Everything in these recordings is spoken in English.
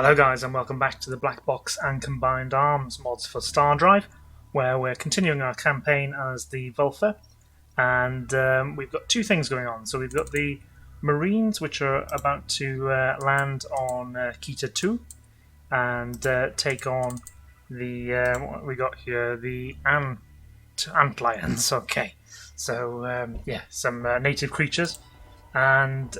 Hello guys and welcome back to the BlackBox and Combined Arms mods for StarDrive, where we're continuing our campaign as the Vulfar, and we've got two things going on. So we've got the Marines, which are about to land on Kita 2 and take on the, what we got here, the Antlions. Okay, so yeah, some native creatures, and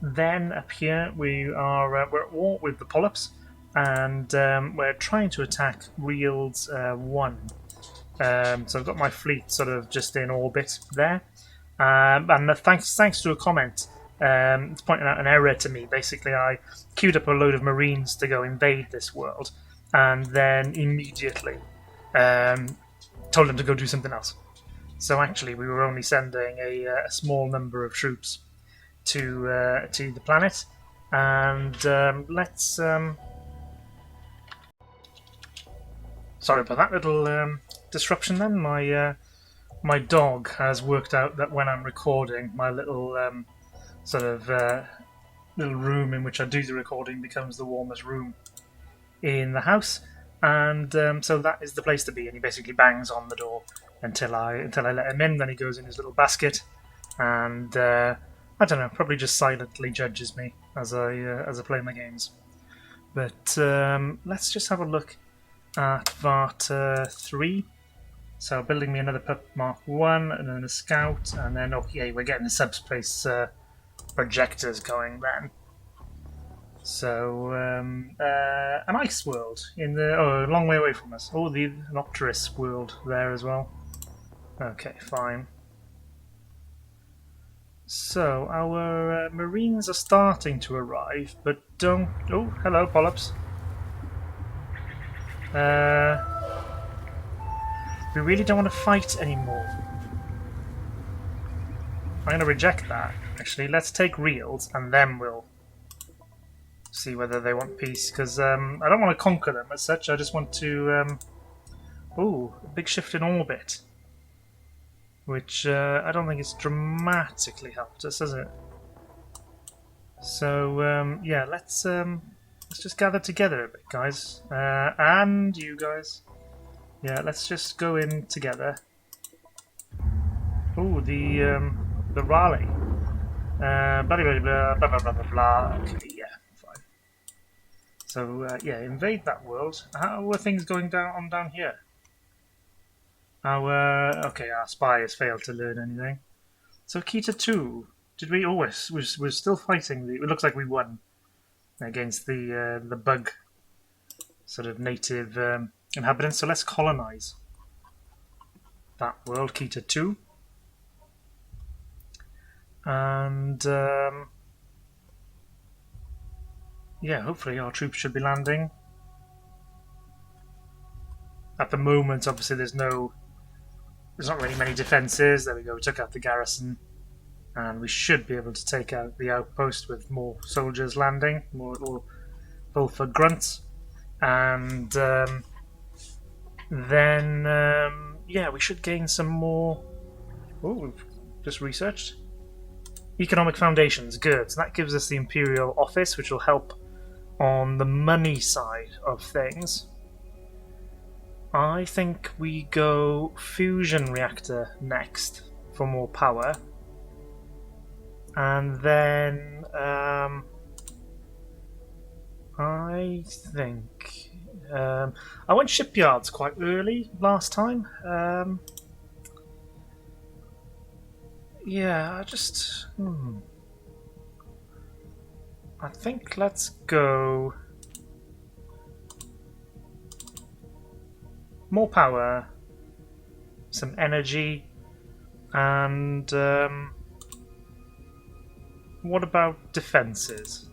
then up here we're at war with the polyps, and we're trying to attack Reels 1. So I've got my fleet sort of just in orbit there, and thanks to a comment, it's pointing out an error to me. Basically, I queued up a load of Marines to go invade this world, and then immediately told them to go do something else. So actually, we were only sending a small number of troops to the planet, and let's sorry about that little disruption. Then my dog has worked out that when I'm recording, my little sort of little room in which I do the recording becomes the warmest room in the house, and so that is the place to be. And he basically bangs on the door until I let him in. Then he goes in his little basket, and I don't know, probably just silently judges me as I play my games. But let's just have a look at Vart 3. So building me another Pup Mark 1, and then a Scout, and then, oh yeah, we're getting the subspace projectors going then. So, an ice world in the, a long way away from us. Oh, the Nocturus world there as well. Okay, fine. So, our Marines are starting to arrive, but don't... Oh, hello, polyps. We really don't want to fight anymore. I'm going to reject that, actually. Let's take Reels, and then we'll see whether they want peace, because I don't want to conquer them as such. I just want to... Ooh, a big shift in orbit. Which I don't think it's dramatically helped us, has it? So yeah, let's just gather together a bit, guys, and you guys. Yeah, let's just go in together. Oh, the rally. Blah blah blah blah blah blah blah blah. Okay, yeah, fine. So yeah, invade that world. How are things going down here? Okay, our spy has failed to learn anything. So Kita 2, did we? Oh, we're still fighting. It looks like we won against the bug sort of native inhabitants. So let's colonize that world, Kita 2, and yeah, hopefully our troops should be landing. At the moment, obviously, there's not really many defences. There we go, we took out the garrison, and we should be able to take out the outpost with more soldiers landing, more Vulfar grunts, and then yeah, we should gain some more. Oh, we've just researched economic foundations. Good, so that gives us the Imperial Office, which will help on the money side of things. I think we go fusion reactor next for more power, and then I think I went shipyards quite early last time. Yeah, I think let's go. More power, some energy, and what about defenses?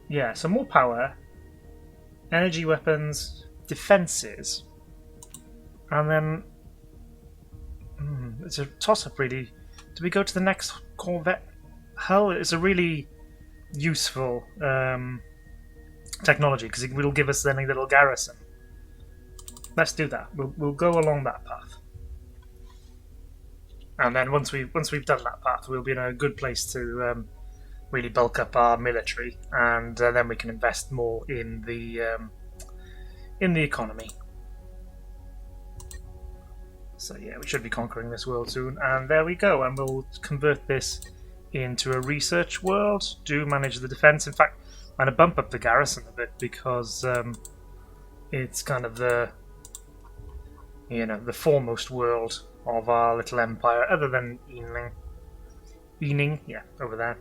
Yeah, so more power, energy, weapons, defenses, and then it's a toss-up really. Do we go to the next Corvette hull? It's a really useful technology because it will give us then a little garrison. Let's do that. We'll go along that path. And then once we've done that path, we'll be in a good place to really bulk up our military, and then we can invest more in the economy. So yeah, we should be conquering this world soon, and there we go. And we'll convert this into a research world. Do manage the defense. In fact, I'm gonna bump up the garrison a bit because it's kind of the the foremost world of our little empire, other than Ening, yeah, over there.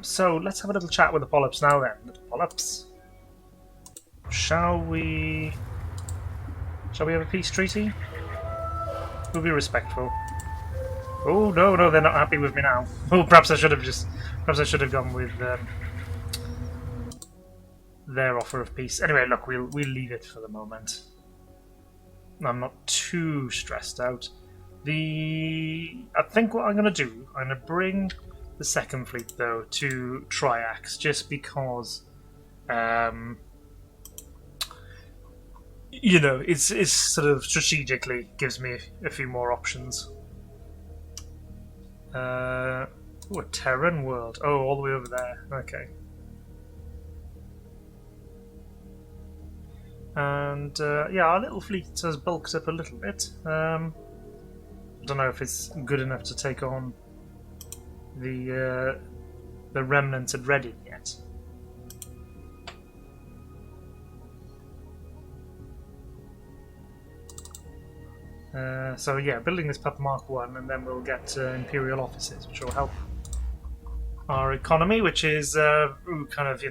So let's have a little chat with the polyps now then. Little polyps. Shall we have a peace treaty? We'll be respectful. Oh no, they're not happy with me now. Oh, perhaps I should have gone with their offer of peace. Anyway, look, we'll leave it for the moment. I'm not too stressed out. I think what I'm going to do, I'm going to bring the second fleet though to Triax, just because it's sort of strategically gives me a few more options. A Terran world. Oh, all the way over there. Okay. And yeah, our little fleet has bulked up a little bit. I don't know if it's good enough to take on the remnants at Reading yet. So yeah, building this Papa Mark 1, and then we'll get Imperial offices, which will help our economy, which is kind of,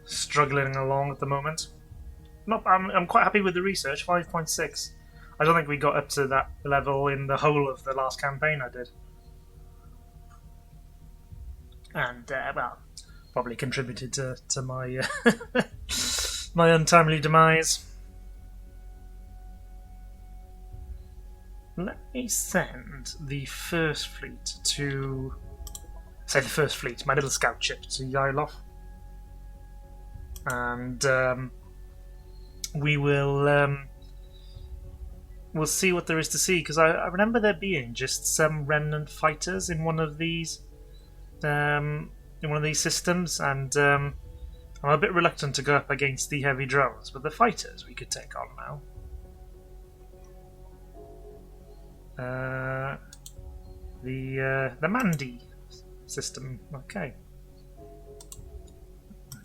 struggling along at the moment. I'm quite happy with the research, 5.6. I don't think we got up to that level in the whole of the last campaign I did. And, well, probably contributed to my, my untimely demise. Let me send the first fleet to... Say the first fleet, my little scout ship to Yailof. And we will... we'll see what there is to see, because I remember there being just some remnant fighters in one of these systems, and I'm a bit reluctant to go up against the heavy drones, but the fighters we could take on now. The Mandy system. Okay,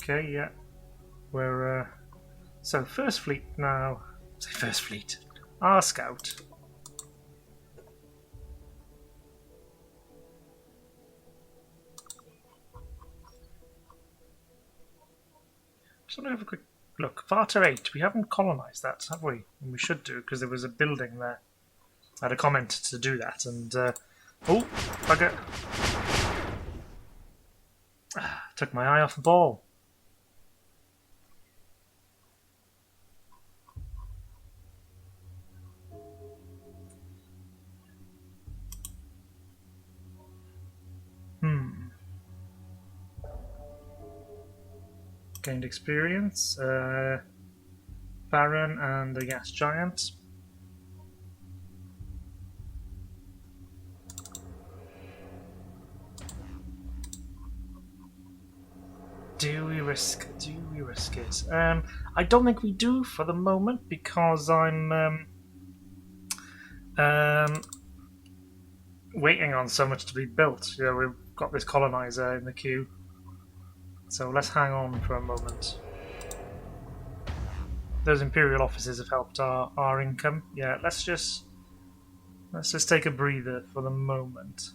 yeah. We're so first fleet now. Say first fleet. Our scout. Just want to have a quick look. Varta 8. We haven't colonised that, have we? And we should do, because there was a building there. I had a comment to do that, and oh, bugger! Took my eye off the ball. Gained experience. Baron and the Gas Giant. Do we risk it? I don't think we do for the moment, because I'm waiting on so much to be built. We've got this colonizer in the queue, so let's hang on for a moment. Those Imperial offices have helped our income. Yeah, let's just take a breather for the moment.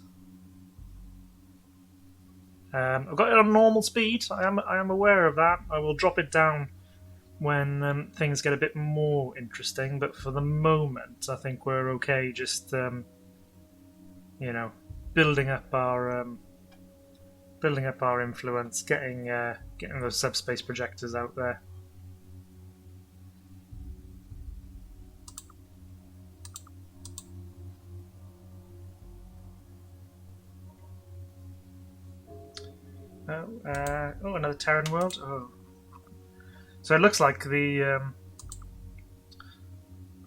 I've got it on normal speed. I am aware of that. I will drop it down when things get a bit more interesting. But for the moment, I think we're okay. Just building up our influence, getting those subspace projectors out there. Oh, another Terran world. Oh, so it looks like the.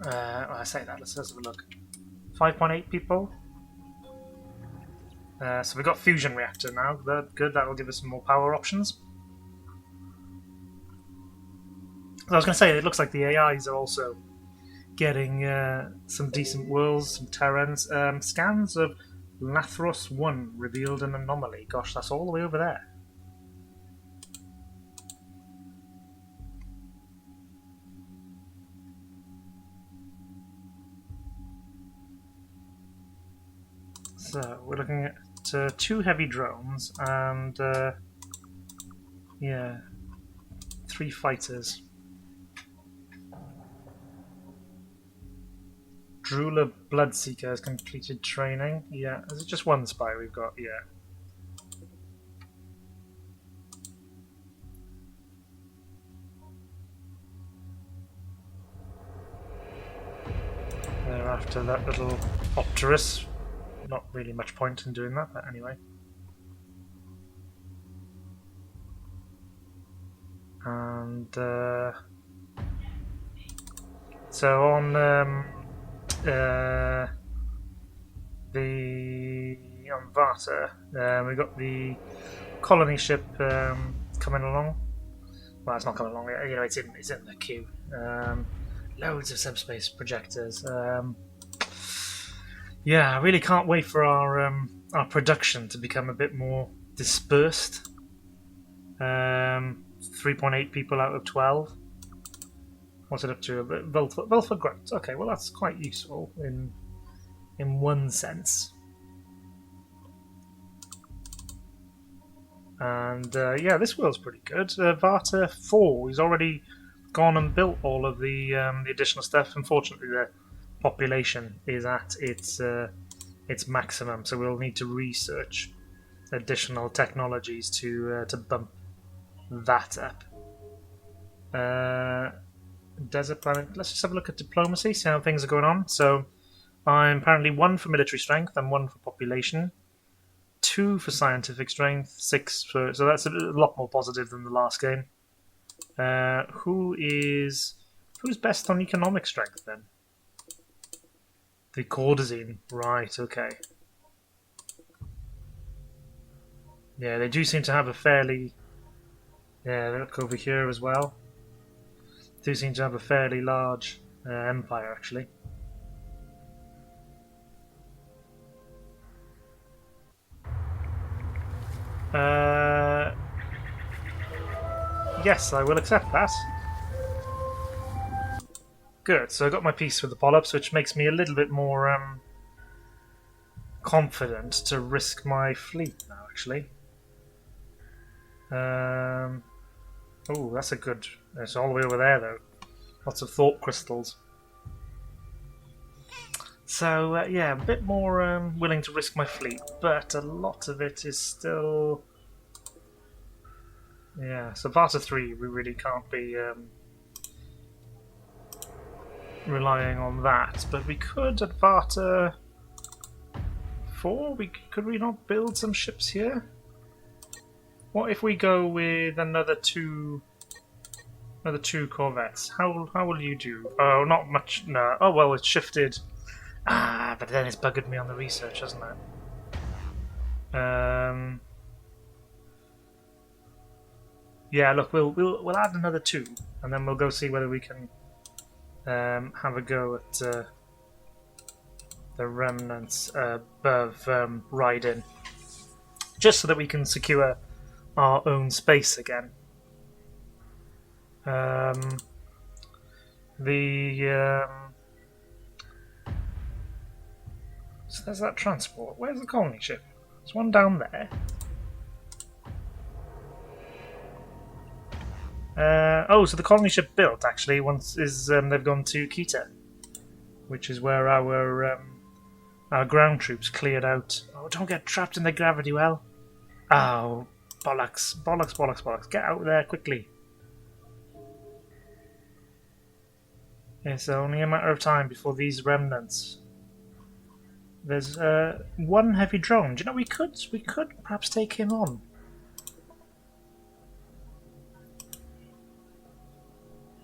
I say that. Let's have a look. 5.8 people. So we've got fusion reactor now. Good. That will give us some more power options. I was going to say, it looks like the AIs are also getting some decent worlds, some terrains. Scans of Lathros 1 revealed an anomaly. Gosh, that's all the way over there. So we're looking at 2 heavy drones and yeah, 3 fighters. Drooler Bloodseeker has completed training. Yeah, is it just 1 spy we've got? Yeah. They're after that little Opterus. Not really much point in doing that, but anyway. And so on Varta, we got the colony ship coming along. Well, it's not coming along. You know, it's in the queue. Loads of subspace projectors. Yeah, I really can't wait for our production to become a bit more dispersed. 3.8 people out of 12. What's it up to? Vulfar growth. Okay, well that's quite useful in one sense. And yeah, this world's pretty good. Varta 4, he's already gone and built all of the additional stuff. Unfortunately, the population is at its maximum, so we'll need to research additional technologies to bump that up. Desert planet. Let's just have a look at diplomacy, see how things are going on. So I'm apparently 1 for military strength and 1 for population, 2 for scientific strength, 6 for... So that's a lot more positive than the last game. Who's best on economic strength then? The Cordazine. Right, okay. Yeah, they do seem to have a fairly... Yeah, look over here as well. Do seem to have a fairly large empire, actually. Yes, I will accept that. Good, so I got my piece for the polyps, which makes me a little bit more confident to risk my fleet now, actually. Oh, that's a good... It's all the way over there, though. Lots of thought crystals. So, yeah, a bit more willing to risk my fleet, but a lot of it is still... Yeah, so Varta 3, we really can't be relying on that, but we could at Varta 4, could we not build some ships here? What if we go with another two corvettes? How will you do? Oh, not much. No. Oh well, it's shifted. Ah, but then it's buggered me on the research, hasn't it? Yeah. Look, we'll add another 2, and then we'll go see whether we can have a go at the remnants above Raiden, just so that we can secure our own space again. So there's that transport. Where's the colony ship? There's one down there. Oh, so the colony ship built actually once is they've gone to Kita, which is where our ground troops cleared out. Oh, don't get trapped in the gravity well. Oh, bollocks, bollocks, bollocks, bollocks! Get out there quickly. It's only a matter of time before these remnants. There's 1 heavy drone. Do you know we could perhaps take him on?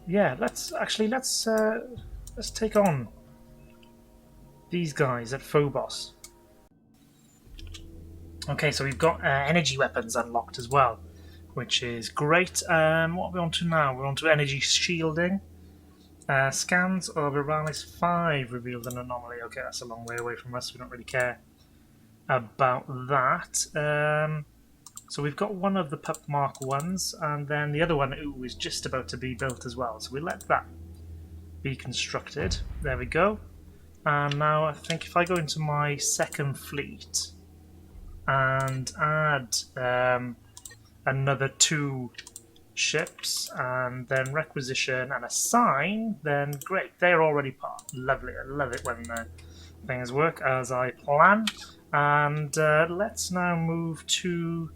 Yeah, let's take on these guys at Phobos. Okay, so we've got energy weapons unlocked as well, which is great. What are we on to now? We're on to energy shielding. Scans of Iralis 5 revealed an anomaly. Okay, that's a long way away from us. We don't really care about that. So we've got one of the Pup Mark 1s, and then the other one, is just about to be built as well. So we'll let that be constructed. There we go. And now I think if I go into my second fleet and add another 2 ships and then requisition and assign, then great, they're already part. Lovely, I love it when things work as I plan. And let's now move to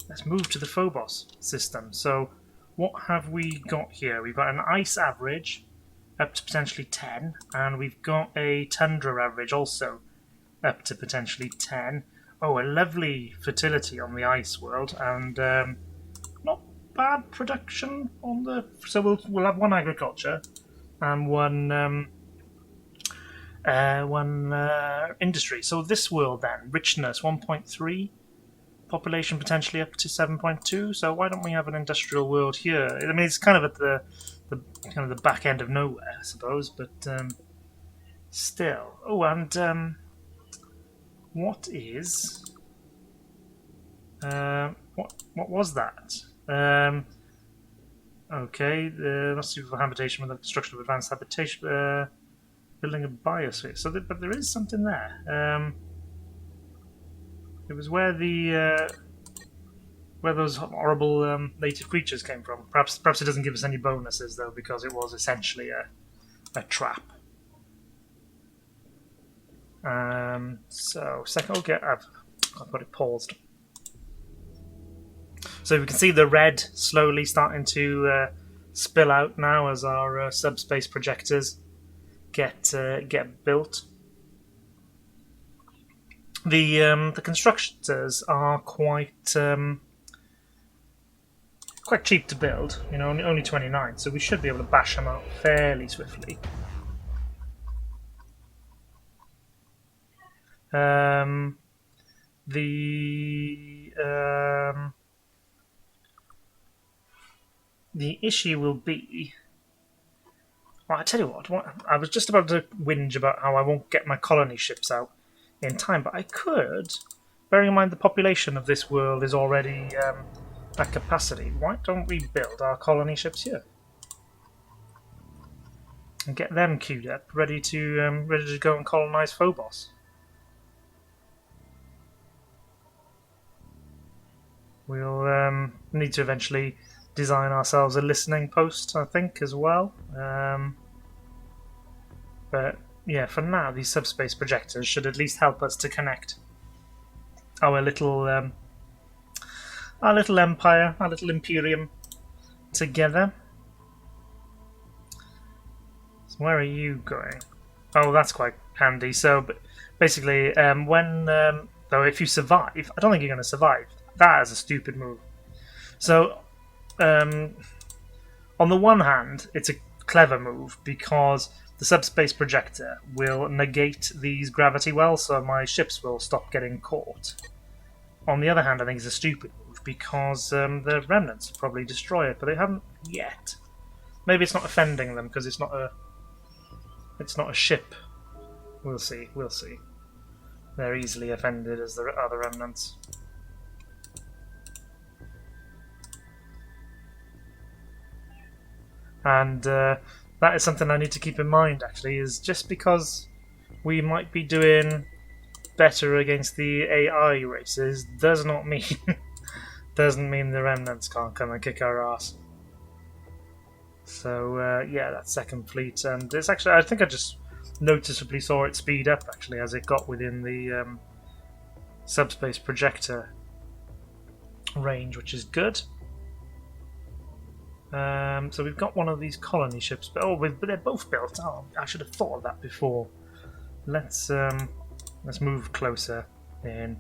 the Phobos system. So what have we got here? We've got an ice average up to potentially 10, and we've got a tundra average also up to potentially 10. Oh, a lovely fertility on the ice world, and not bad production on the. So we'll have 1 agriculture and 1 industry. So this world then, richness 1.3, population potentially up to 7.2. So why don't we have an industrial world here? I mean, it's kind of at the kind of the back end of nowhere, I suppose, but still. Oh, and what is what was that? Okay, not suitable habitation with the construction of advanced habitation, building a biosphere. So, but there is something there. It was where the where those horrible native creatures came from. Perhaps it doesn't give us any bonuses though, because it was essentially a trap. So second, okay, I've got it paused. So we can see the red slowly starting to spill out now as our subspace projectors get built. The constructors are quite cheap to build. You know, only 29, so we should be able to bash them out fairly swiftly. The issue will be. Well, I tell you what. I was just about to whinge about how I won't get my colony ships out in time, but I could. Bearing in mind the population of this world is already at capacity, why don't we build our colony ships here and get them queued up, ready to go and colonize Phobos? We'll need to eventually design ourselves a listening post, I think, as well. But yeah, for now, these subspace projectors should at least help us to connect our little empire, our little imperium together. So where are you going? Oh, that's quite handy. So basically, though, if you survive, I don't think you're going to survive. That is a stupid move. So, on the one hand, it's a clever move because the subspace projector will negate these gravity wells, so my ships will stop getting caught. On the other hand, I think it's a stupid move because the remnants will probably destroy it, but they haven't yet. Maybe it's not offending them because it's not a ship. We'll see. We'll see. They're easily offended as the other remnants. And that is something I need to keep in mind, actually, is just because we might be doing better against the AI races doesn't mean the remnants can't come and kick our ass. So yeah, that second fleet, and it's actually, I think I just noticeably saw it speed up actually as it got within the subspace projector range, which is good. So we've got one of these colony ships, but they're both built. Oh, I should have thought of that before. Let's move closer in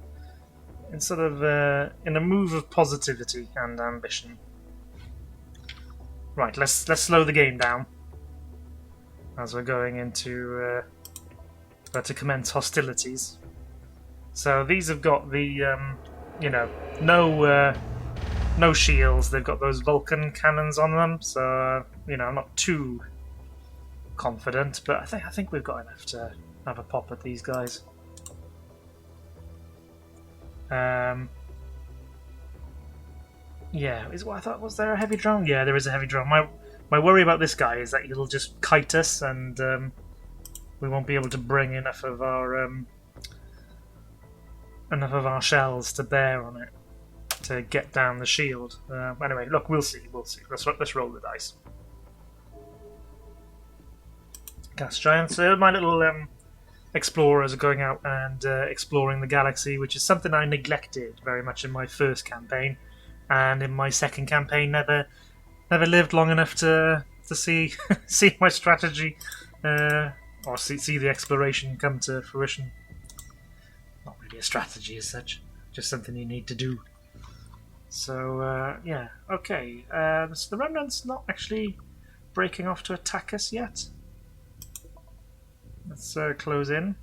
sort of in a move of positivity and ambition. Right, let's slow the game down as we're going into to commence hostilities. So these have got the you know, no shields. They've got those Vulcan cannons on them, so you know, I'm not too confident, but I think we've got enough to have a pop at these guys. Yeah, is what I thought. Was there a heavy drone? Yeah, there is a heavy drone. My worry about this guy is that he'll just kite us, and we won't be able to bring enough of our shells to bear on it to get down the shield. Anyway, look, we'll see. We'll see. Let's roll the dice. Gas giants. My little explorers are going out and exploring the galaxy, which is something I neglected very much in my first campaign, and in my second campaign never lived long enough to see see my strategy or see the exploration come to fruition. Not really a strategy as such, just something you need to do. So yeah, okay. So the remnant's not actually breaking off to attack us yet. Let's close in.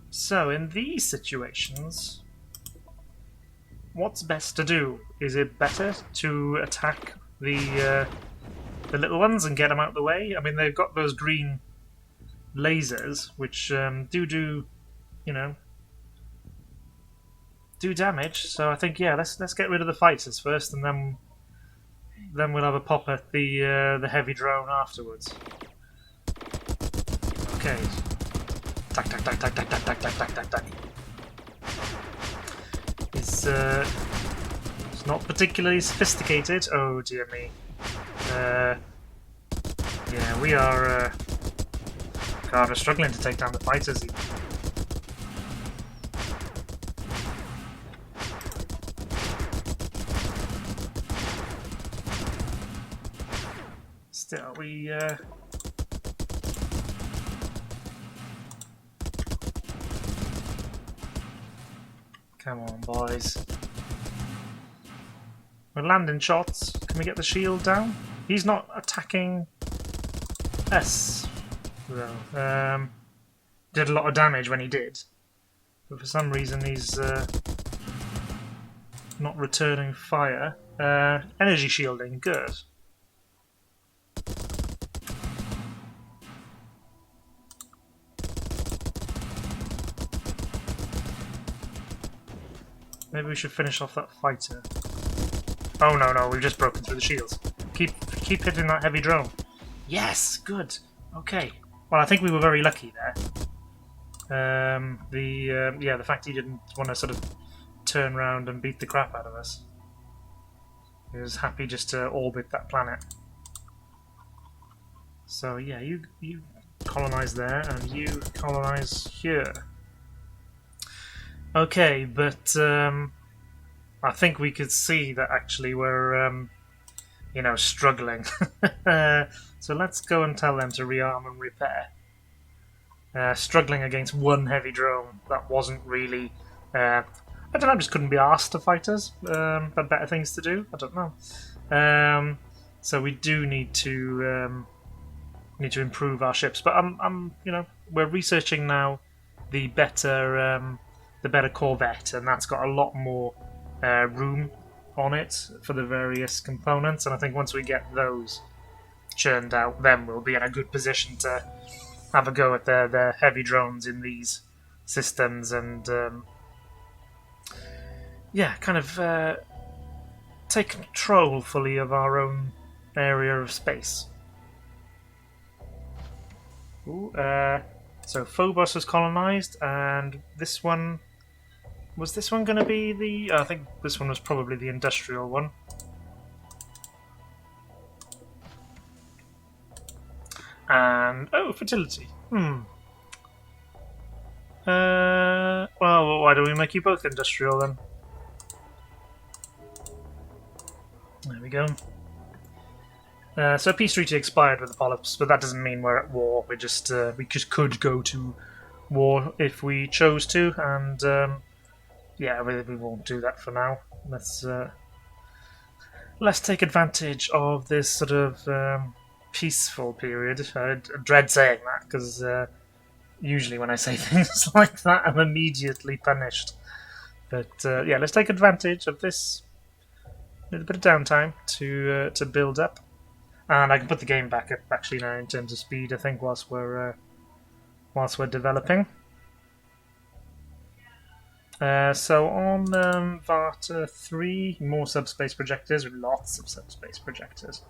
So in these situations, what's best to do? Is it better to attack the little ones and get them out of the way? I mean, they've got those green lasers, which do you know, do damage. So I think, yeah, let's get rid of the fighters first, and then we'll have a pop at the heavy drone afterwards. Okay. Tack, tack, tack, tack, tack, tack, tack, tack, tack, tack, tack. It's not particularly sophisticated. Oh dear me. Yeah, we are God, we're struggling to take down the fighters. Still, we come on, boys. We're landing shots. Can we get the shield down? He's not attacking us. Well, did a lot of damage when he did, but for some reason he's not returning fire. Energy shielding, good. Maybe we should finish off that fighter. Oh no, we've just broken through the shields. Keep hitting that heavy drone. Yes, good. Okay. Well, I think we were very lucky there. The fact he didn't want to sort of turn around and beat the crap out of us. He was happy just to orbit that planet. So yeah, you colonize there, and you colonize here. Okay, but I think we could see that actually we're you know, struggling. So let's go and tell them to rearm and repair. Struggling against one heavy drone that wasn't really. I don't know. Just couldn't be asked to fight us. Had better things to do. I don't know. So we do need to improve our ships. But you know, we're researching now the better Corvette, and that's got a lot more room on it for the various components. And I think once we get those churned out, then we'll be in a good position to have a go at the heavy drones in these systems, and yeah, kind of take control fully of our own area of space. Ooh, so Phobos was colonized, and this one... Was this one going to be the... I think this one was probably the industrial one. And... oh, fertility. Well, why don't we make you both industrial then? There we go. So peace treaty expired with the polyps, but that doesn't mean we're at war. We just could go to war if we chose to, and yeah, we won't do that for now. Let's take advantage of this sort of peaceful period. I dread saying that because Usually when I say things like that, I'm immediately punished. But yeah, let's take advantage of this little bit of downtime to build up. And I can put the game back up actually now in terms of speed, I think, whilst we're developing. So on Varta 3, more subspace projectors, lots of subspace projectors.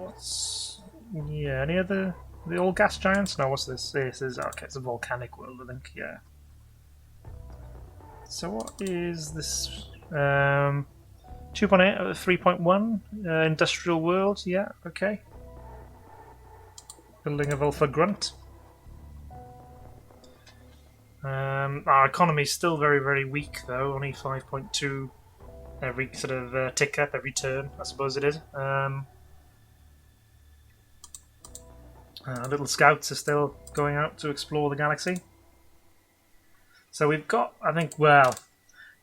What's any other the old gas giants? No, what's this? This is okay. It's a volcanic world, I think. Yeah. So what is this? 2.8, 3.1 industrial world. Yeah. Okay. Building a Vulfar grunt. Our economy is still very, very weak, though. Only 5.2 every sort of tick up every turn, I suppose it is. Little scouts are still going out to explore the galaxy. So we've got, I think, well,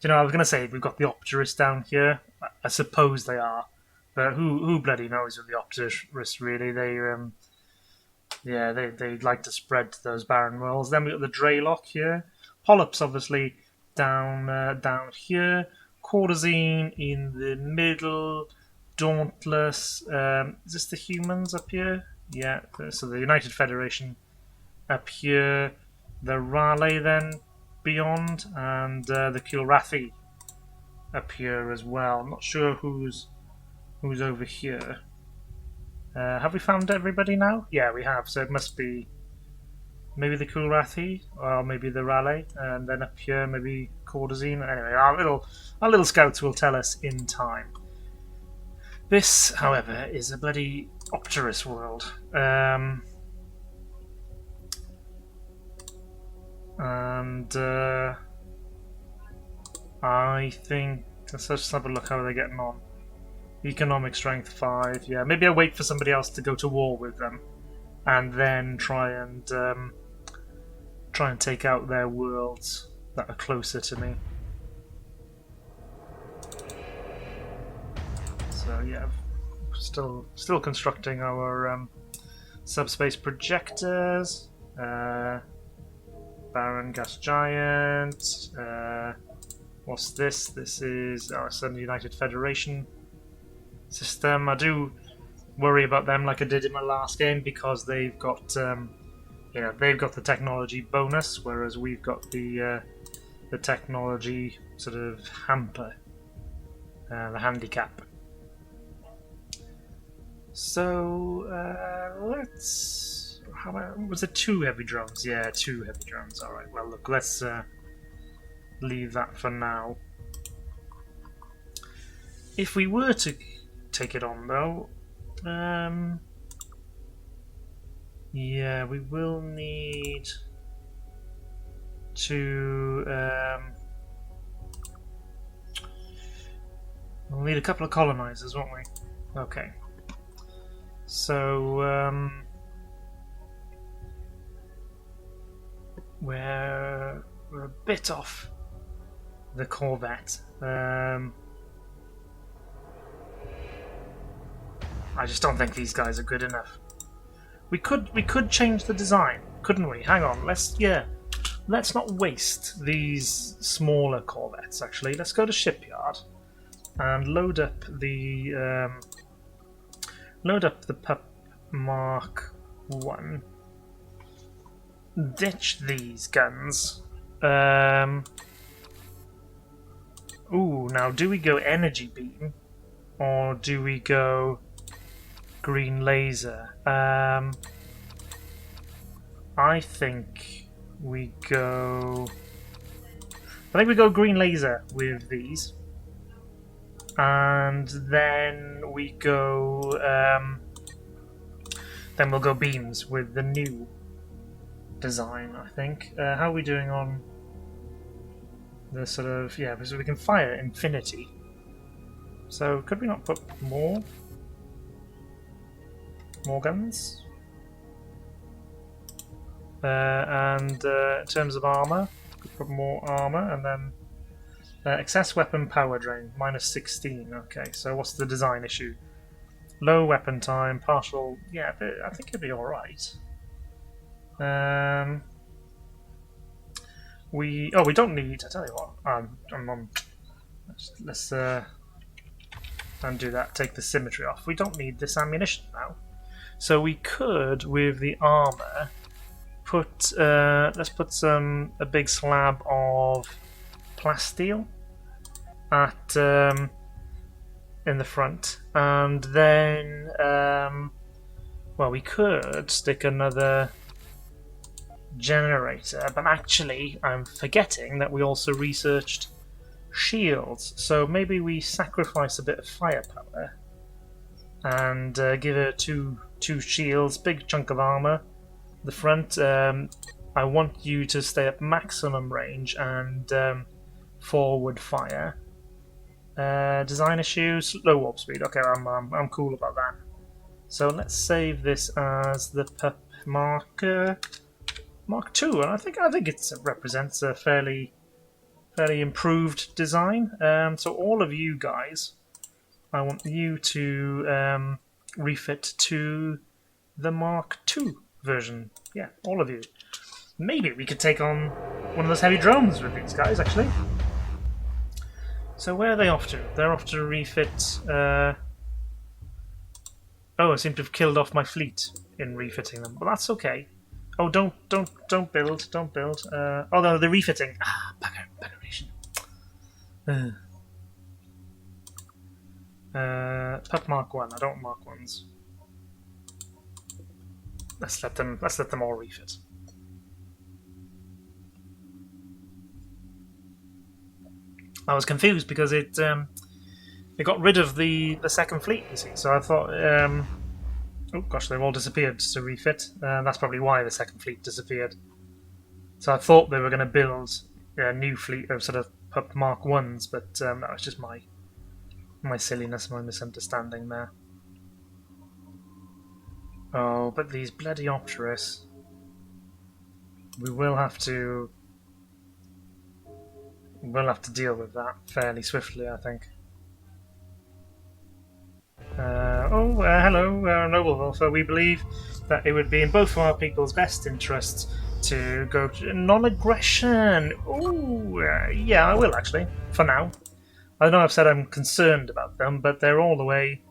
I was going to say we've got the Opterus down here. I suppose they are, but who bloody knows with the Opterus? Really, they like to spread to those barren worlds. Then we've got the Draylock here. Polyps, obviously, down here. Quartazine in the middle. Dauntless. Is this the humans up here? Yeah, so the United Federation up here. The Raleigh then beyond, and the Kilrathi up here as well. I'm not sure who's over here. Have we found everybody now? Yeah, we have. So it must be maybe the Kilrathi, or maybe the Raleigh, and then up here maybe Quartazine. Anyway, our little scouts will tell us in time. This, however, is a bloody Opterus world. I think let's just have a look how they're getting on. Economic strength 5. Yeah, maybe I'll wait for somebody else to go to war with them, and then try and take out their worlds that are closer to me. So yeah, still constructing our subspace projectors. Baron gas giant. What's this? This is our Southern United Federation system. I do worry about them, like I did in my last game, because they've got they've got the technology bonus, whereas we've got the technology sort of hamper, the handicap. So let's. How about, was it 2 heavy drones? Yeah, 2 heavy drones. All right. Well, look, let's leave that for now. If we were to take it on, though, yeah, we will need to. We'll need a couple of colonizers, won't we? Okay. So we're a bit off the Corvette. I just don't think these guys are good enough. We could change the design, couldn't we? Hang on, let's not waste these smaller Corvettes. Actually, let's go to shipyard and load up the Pup Mark 1. Ditch these guns. Ooh, now do we go energy beam or do we go green laser? I think we go green laser with these, and then we go then we'll go beams with the new design, I think. How are we doing on the sort of, yeah, because we can fire infinity. So could we not put more guns? And in terms of armor, could put more armor, and then Excess weapon power drain, -16. Okay, so what's the design issue? Low weapon time, partial... Yeah, I think it'd be alright. We don't need... I tell you what, let's undo that, take the symmetry off. We don't need this ammunition now. So we could, with the armor, let's put a big slab of plasteel at in the front, and then well, we could stick another generator, but actually I'm forgetting that we also researched shields, so maybe we sacrifice a bit of firepower and give her two shields, big chunk of armor. The front, I want you to stay at maximum range and forward fire. Design issues, low warp speed. Okay, I'm cool about that. So let's save this as the Pup Mark II, and I think it represents a fairly improved design. So all of you guys, I want you to refit to the Mark II version. Yeah, all of you. Maybe we could take on one of those heavy drones with these guys, actually. So where are they off to? They're off to refit... Oh, I seem to have killed off my fleet in refitting them, but that's okay. Oh, don't build, don't build. Oh no, they're refitting. Ah, buggeration. Pup Mark 1. I don't Mark 1s. Let's let them all refit. I was confused because it got rid of the second fleet, you see. So I thought, oh gosh, they've all disappeared to refit. That's probably why the second fleet disappeared. So I thought they were going to build a new fleet of sort of Pup Mark 1s, but that was just my silliness, my misunderstanding there. Oh, but these bloody Opterus. We will have to... We'll have to deal with that fairly swiftly, I think. Hello, Noble Vulfar. We believe that it would be in both of our people's best interests to go to non-aggression. Ooh, yeah, I will actually, for now. I know I've said I'm concerned about them, but they're all the way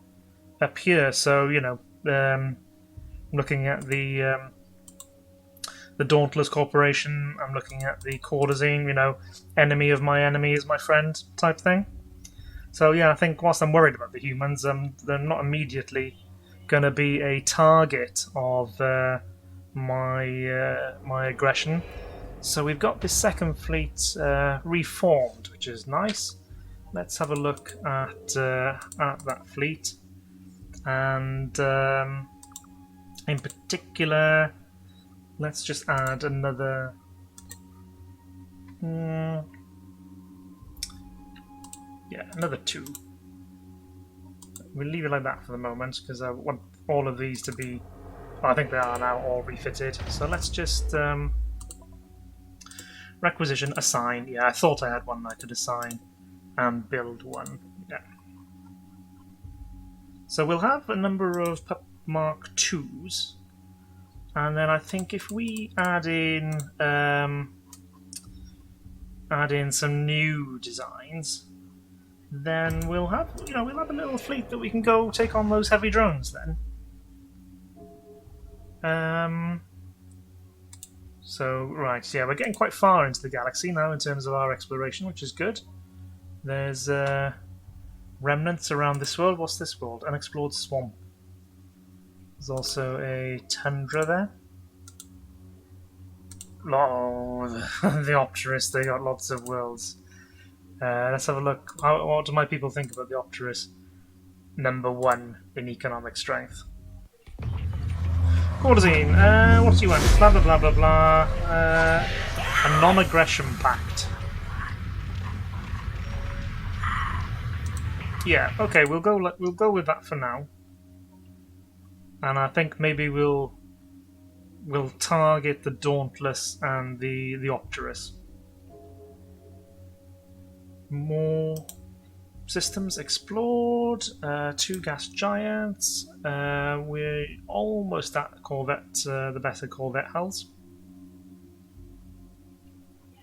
up here, so, you know, looking at the Dauntless Corporation, I'm looking at the Courtesane, you know, enemy of my enemy is my friend type thing. So yeah, I think whilst I'm worried about the humans, they're not immediately going to be a target of my aggression. So we've got this second fleet reformed, which is nice. Let's have a look at that fleet, and in particular, let's just add another. Yeah, another 2. We'll leave it like that for the moment because I want all of these to be. Oh, I think they are now all refitted. So let's just requisition, assign. Yeah, I thought I had one I could assign and build one. Yeah. So we'll have a number of Pup Mark 2s. And then I think if we add in some new designs, then we'll have a little fleet that we can go take on those heavy drones then. So right, yeah, we're getting quite far into the galaxy now in terms of our exploration, which is good. There's remnants around this world. What's this world? Unexplored swamp. There's also a tundra there. Oh, the Opterus, they got lots of worlds. Let's have a look. What do my people think about the Opterus? Number 1 in economic strength. Courtesane, what do you want? Blah blah blah blah blah. A non-aggression pact. Yeah, okay, we'll go with that for now. And I think maybe we'll target the Dauntless and the Opterus. More systems explored. 2 gas giants. We're almost at Corvette, the better Corvette hulls.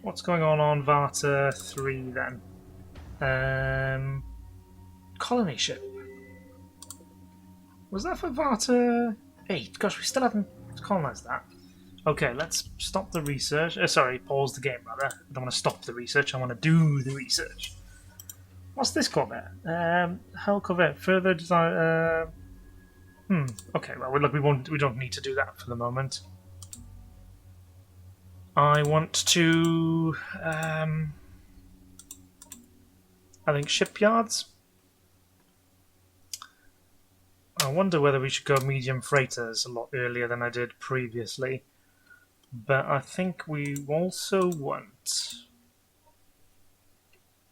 What's going on Varta 3 then? Colony ship. Was that for Varta 8? Gosh, we still haven't colonized that. Okay, let's stop the research. Sorry, pause the game rather. I don't want to stop the research, I want to do the research. What's this Corvette? Hull Corvette. Further design. Okay. Well, look, we don't need to do that for the moment. I want to. I think shipyards. I wonder whether we should go medium freighters a lot earlier than I did previously. But I think we also want.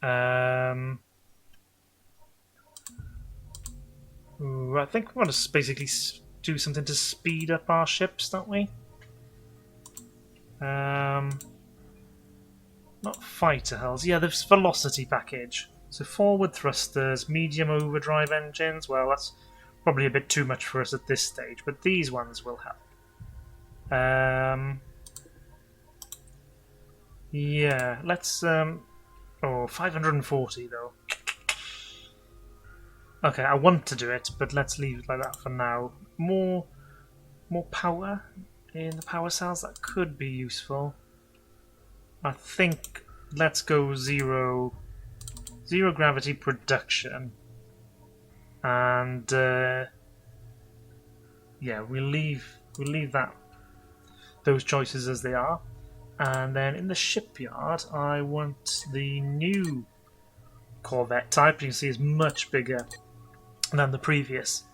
I think we want to basically do something to speed up our ships, don't we? Not fighter hulls. Yeah, there's velocity package. So forward thrusters, medium overdrive engines. Well, that's probably a bit too much for us at this stage, but these ones will help. Yeah, let's. 540 though. Okay, I want to do it, but let's leave it like that for now. More power in the power cells, that could be useful. I think let's go zero gravity production, and yeah, we'll leave those choices as they are. And then in the shipyard, I want the new Corvette type. You can see it's much bigger than the previous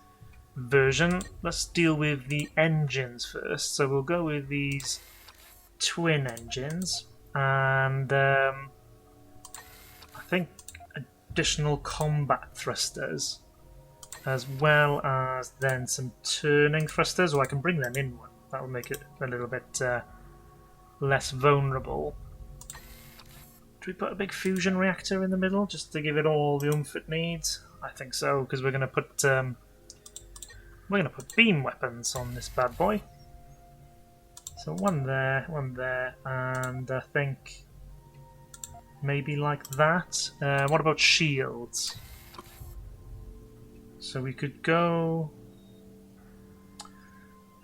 version. Let's deal with the engines first. So we'll go with these twin engines, and I think additional combat thrusters, as well as then some turning thrusters, or I can bring them in one. That will make it a little bit less vulnerable. Do we put a big fusion reactor in the middle just to give it all the oomph it needs? I think so, because we're going to put beam weapons on this bad boy. So one there, and I think maybe like that. What about shields? So we could go.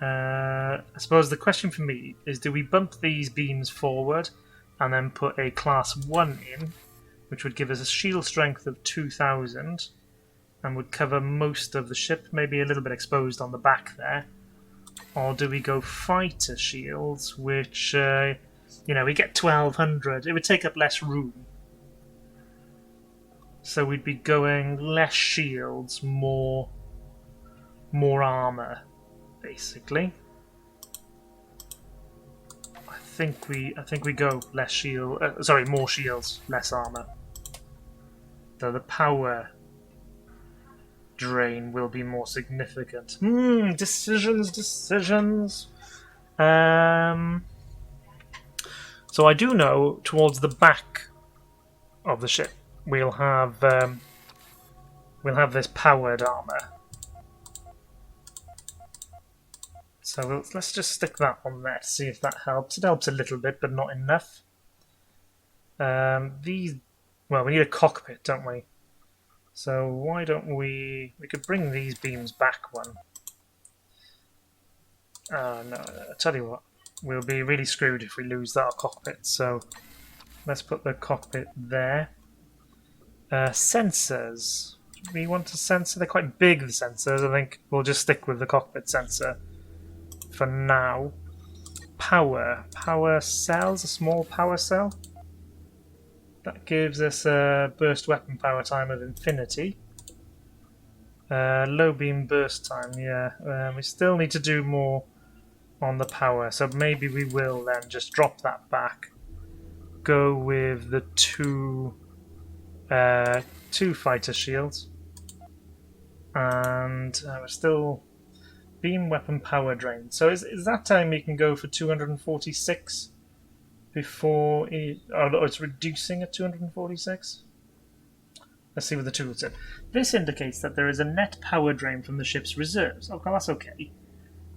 I suppose the question for me is, do we bump these beams forward and then put a class 1 in, which would give us a shield strength of 2000 and would cover most of the ship, maybe a little bit exposed on the back there? Or do we go fighter shields, which, we get 1200. It would take up less room. So we'd be going less shields, more armor, basically. I think we go less shield. More shields, less armor. Though the power drain will be more significant. Decisions. So I do know towards the back of the ship we'll have this powered armor. So let's just stick that on there to see if that helps. It helps a little bit, but not enough. We need a cockpit, don't we? So why don't we could bring these beams back one. No, I'll tell you what, we'll be really screwed if we lose that cockpit, so let's put the cockpit there. Sensors. We want a sensor, they're quite big, the sensors. I think we'll just stick with the cockpit sensor for now. Power cells, a small power cell. That gives us a burst weapon power time of infinity. Low beam burst time, yeah. We still need to do more on the power, so maybe we will then just drop that back. Go with the two fighter shields. And we're still beam weapon power drain. So is that time you can go for 246 before it's reducing at 246? Let's see what the tool said. This indicates that there is a net power drain from the ship's reserves. Oh, well, that's okay.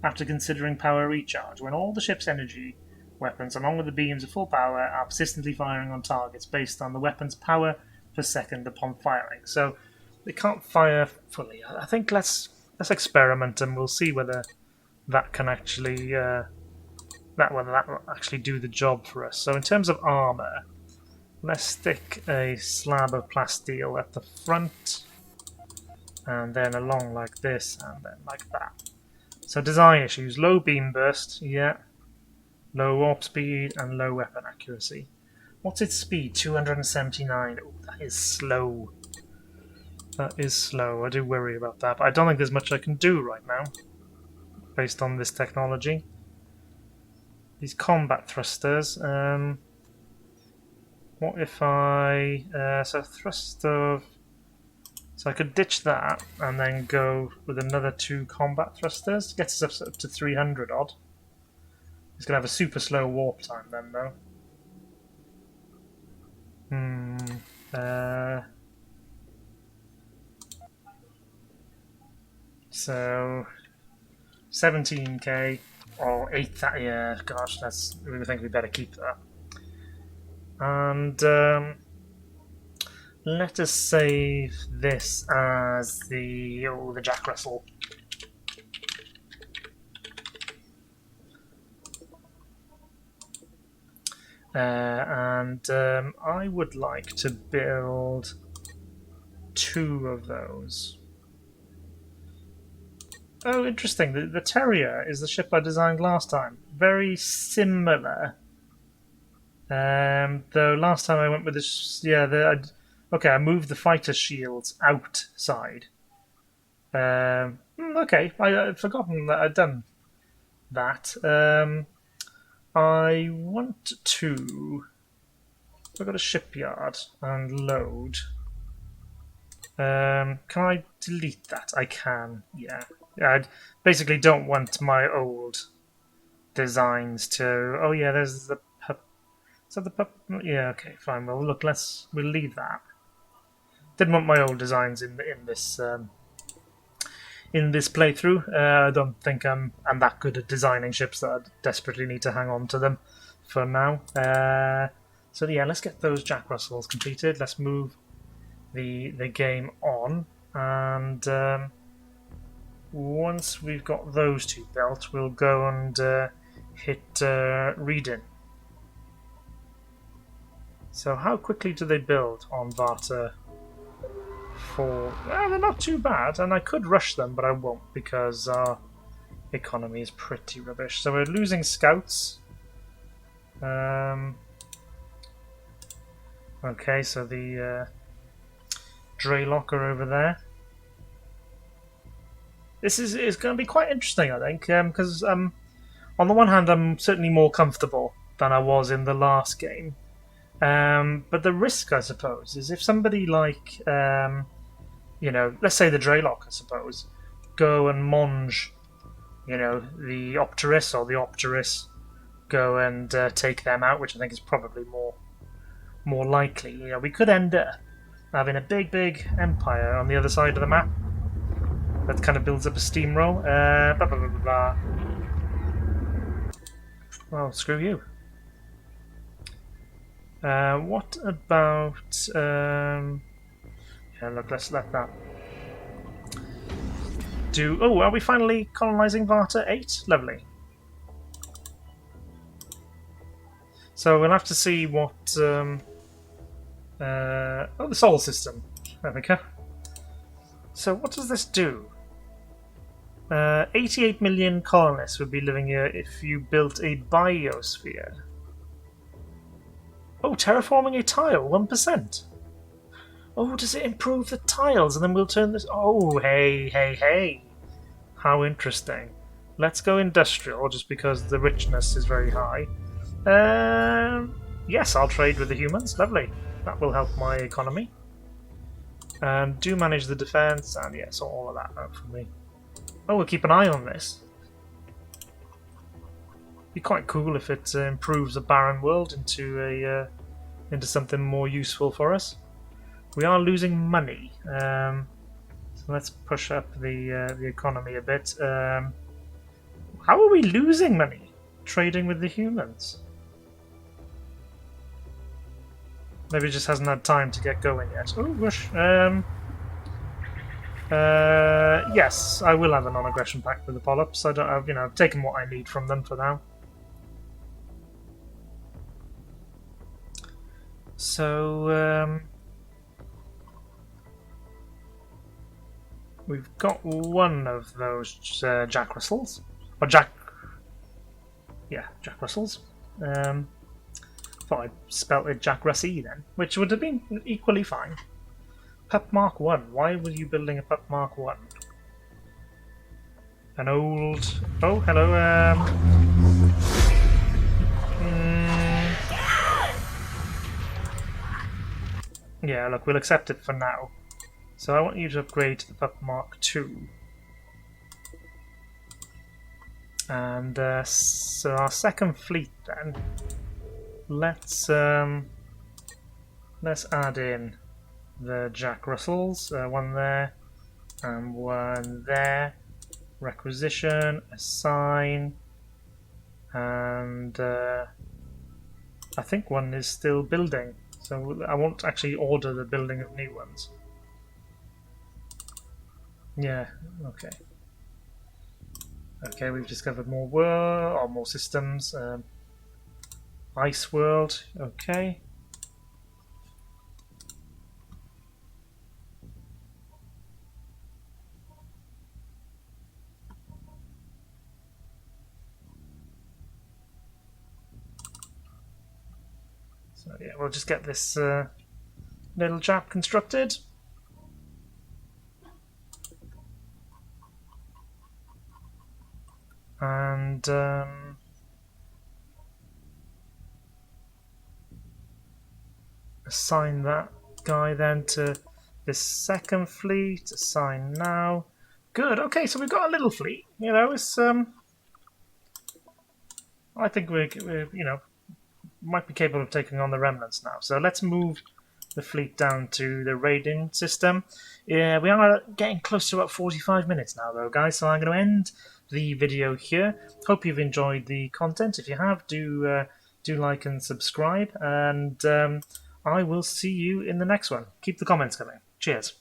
After considering power recharge, when all the ship's energy weapons, along with the beams of full power, are persistently firing on targets based on the weapon's power per second upon firing. So they can't fire fully. I think let's experiment and we'll see whether that can actually whether that will actually do the job for us. So in terms of armor, let's stick a slab of plasteel at the front, and then along like this, and then like that. So design issues: low beam burst, yeah, low warp speed, and low weapon accuracy. What's its speed? 279. Oh, that is slow. That is slow. I do worry about that, but I don't think there's much I can do right now based on this technology. These combat thrusters. What if I... so thrust of... So I could ditch that and then go with another 2 combat thrusters. Gets us up to 300 odd. It's going to have a super slow warp time then, though. So 17k or 8,000. Yeah, gosh, we think we better keep that. And let us save this as the Jack Russell. I would like to build 2 of those. Oh, interesting. The Terrier is the ship I designed last time. Very similar. Though last time I went with this... Yeah, okay, I moved the fighter shields outside. Okay, I'd forgotten that I'd done that. I want to... I've got a shipyard and load. Can I delete that? I can, yeah. I basically don't want my old designs to... Oh yeah, there's the pup. Is that the pup? Yeah, okay, fine. Well, look, we'll leave that. Didn't want my old designs in this playthrough. I don't think I'm that good at designing ships that I desperately need to hang on to them for now. So yeah, let's get those Jack Russells completed. Let's move the game on, and once we've got those 2 built, we'll go and hit read-in. So how quickly do they build on Varta 4? Well, they're not too bad, and I could rush them, but I won't because our economy is pretty rubbish. So we're losing scouts. Okay, so the Draylock are over there. This is going to be quite interesting, I think, because on the one hand, I'm certainly more comfortable than I was in the last game. But the risk, I suppose, is if somebody like, let's say the Draylock, I suppose, go and monge, the Opteris, or the Opteris go and take them out, which I think is probably more likely. We could end up having a big empire on the other side of the map that kind of builds up a steamroll. Well, screw you. What about... yeah, look, let's let that do... Oh, are we finally colonising Varta 8? Lovely. So we'll have to see what... oh, the Sol system. There we go. So what does this do? 88 million colonists would be living here if you built a biosphere. Oh, terraforming a tile, 1%. Oh, does it improve the tiles? And then we'll turn this... Oh, hey. How interesting. Let's go industrial, just because the richness is very high. Yes, I'll trade with the humans. Lovely. That will help my economy. And do manage the defense, and yes, all of that out for me. Oh, we'll keep an eye on this. Be quite cool if it improves a barren world into something more useful for us. We are losing money. So let's push up the economy a bit. How are we losing money trading with the humans? Maybe it just hasn't had time to get going yet. Oh, gosh. Yes, I will have a non-aggression pact with the polyps. I don't have, I've taken what I need from them for now. So, we've got one of those Jack Russells. Or Jack... Yeah, Jack Russells. Thought I spelt it Jack Russy then, which would have been equally fine. Pup Mark 1. Why were you building a Pup Mark 1? An old... Oh, hello, Yeah, look, we'll accept it for now. So I want you to upgrade to the Pup Mark 2. And so our second fleet then. Let's add in the Jack Russells, one there and one there. Requisition, assign, and I think one is still building, so I won't actually order the building of new ones. Yeah, okay. Okay, we've discovered more world or more systems. Ice world, okay. So yeah, we'll just get this little chap constructed. And assign that guy then to this second fleet. Assign now. Good. Okay, so we've got a little fleet. It's I think we're might be capable of taking on the remnants now. So let's move the fleet down to the raiding system. Yeah, we are getting close to about 45 minutes now, though, guys. So I'm going to end the video here. Hope you've enjoyed the content. If you have, do like and subscribe, and I will see you in the next one. Keep the comments coming. Cheers.